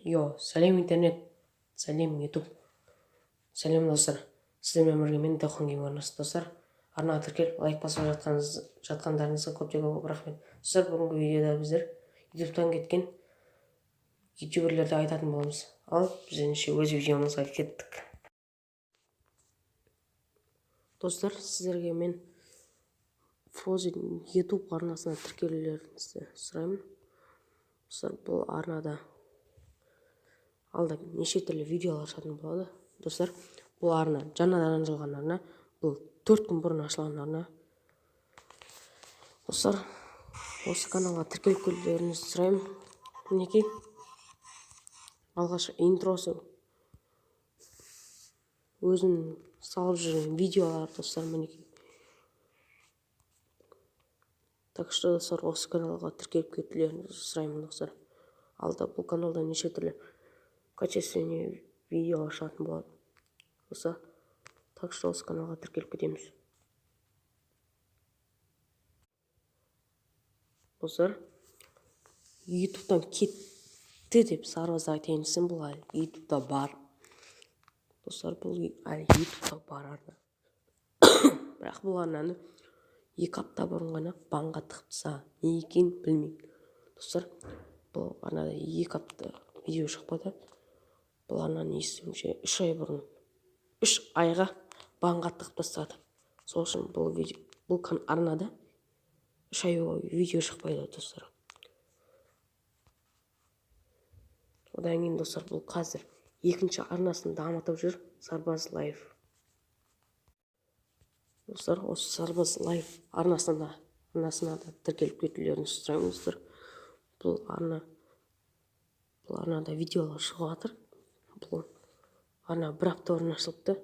Сәлем интернет, сәлем ютуб, сәлем достар. Сіздермен бірге мен достар. Арнаға тіркеліп лайк басып жатқандарыңызға көп рахмет. Достар, бүгінгі видеода біздер ютубтан кеткен ютуберлерді айтатын боламыз. Ал біз ендеше өз видеомызға кеттік. Достар, сіздерге мен ютуб арнасына тіркелулеріңізді сұраймын. Достар, бұл арнада алда неше түрлі видеолар шығатын болады. Достар, бұл арна жаңадан ашылған арна. Бұл 4 күн бұрын ашылған арна. Достар, осы каналға тіркеліп келулеріңізді сұраймын. Мінекей алғашқы интросы өзім салып жүрген видеолар, достар, мінекей. Так что, достар, осы каналға тіркеліп кетулеріңізді сұраймын, достар. Алда бұл каналда неше түрлі качественный видеолар шығатын болады. Достар, так что осы каналға тіркеліп кетеміз. Достар, ютубтан кетті деп сарбаздар айтайын десем, бұл әлі ютубта бар. Достар, бұл әлі ютубта бар арна. Бірақ бұл арнаны 2 апта бұрын ғана банға тықпса, не екенін білмеймін. Достар, бұл арнада 2 апта видео шықпады. Бұл арнаны естуімше 3 ай бұрын 3 айға банға тығып тастады. Сол үшін бұл арнада 3 ай бойы видео шықпайды, достар. Одан кейін, достар, бұл қазір екінші арнасын дамытып жүр, Сарбаз Лайф. Достар, осы Сарбаз Лайф арнасына да тіркеліп кетулеріңізді сұраймын, достар. Бұл арнада видеолар шығып жатыр. Бұл арна 1 апта бұрын ашылыпты.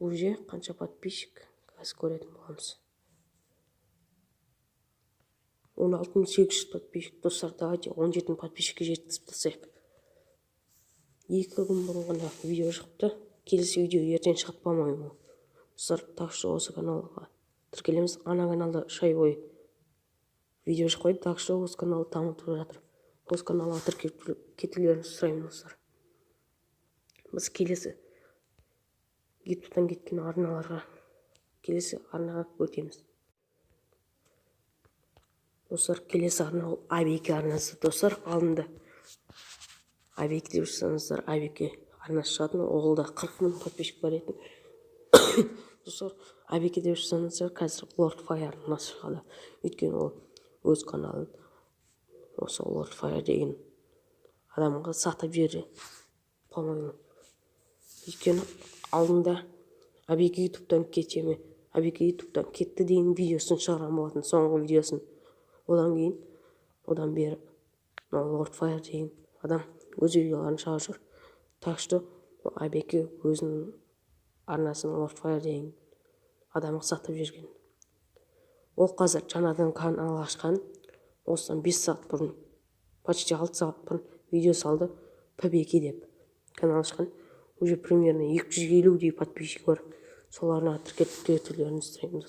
Уже қанша подписчик қазір көретін боламыз. 16.800 подписчик. Достар, давайте 17 подписчикке жеткізіп тастайық. 2 күн бұрын ғана видео шықты. Келесі видео ертең шығып по-моему. Достар, так что осы каналға тіркелеміз. Ана каналда 3 ай бойы видео шықпайды. Так что осы каналды дамытып жатыр. Осы каналға тіркеліп кетулеріңізді сұраймын, достар. Біз келесі ютубтан кеткен арналарға, келесі арнаға өтеміз. Достар, келесі арна ол Абеке арнасы. Достар, алдында Абеке деп жүрсеңіздер, Абеке арнасы шығатын, оғылда 40 мың подписчик бар еді. Достар, Абеке деп жүрсеңіздер, қазір Lord Fire арнасы шығады. Өйткені ол өз каналын осы Lord Fire деген адамға сатып жіберді, по-моему. Өйткені алдында Абеке ютубтан кетеме, Абеке ютубтан кетті деген видеосын шығарған болатын, соңғы видеосын. Одан бері Lord Fire деген адам өз видеоларын шығарып жүр. Так что Абеке өзінің арнасын Lord Fire деген адамға сатып жүрген. Ол қазір жаңадан канал ашқан. Осыдан 5 сағат бұрын, почти 6 сағат бұрын видео салды. Побеки деп канал ашқан. Уже примерно 250 подписчик бар. Соларына тіркеліп кетулеріңізді сұраймын.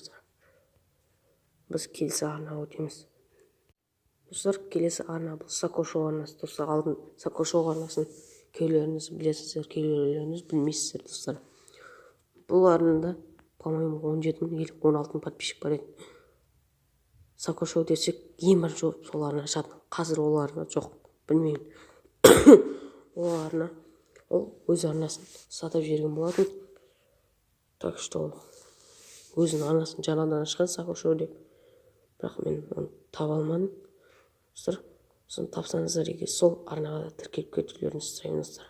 Біз келесі арнаға өтеміз. Достар, келесі арна бұл Сако Шоу арнасы. Достар, алдын Сако Шоу арнасын келулеріңіз білесіздер, келулеріңіз білмейсіздер, достар. Бұл арнада, по-моему, 17 мың или 16 мың подписчик бар еді. Сако Шоу десек, ең бірінші сол арна ашатын. Қазір ол арна жоқ, білмеймін. Ол арна, ол өз арнасын сатып жіберген болатын. Так что өзінің арнасын жаңадан ашқан Сако Шоу деп. Бірақ мен оны таба алмадым. Достар, соны тапсаңыздар егер, сол арнаға да тіркеліп кетулеріңізді сұраймын, достар.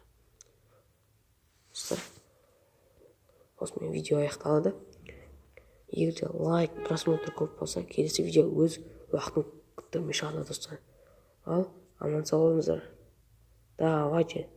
Достар, осымен видео аяқталды. Егер де лайк, просмотр көп болса, келесі видео өз уақытын күттірмей шығады, достар. Ал аман сау болыңыздар. Давайте.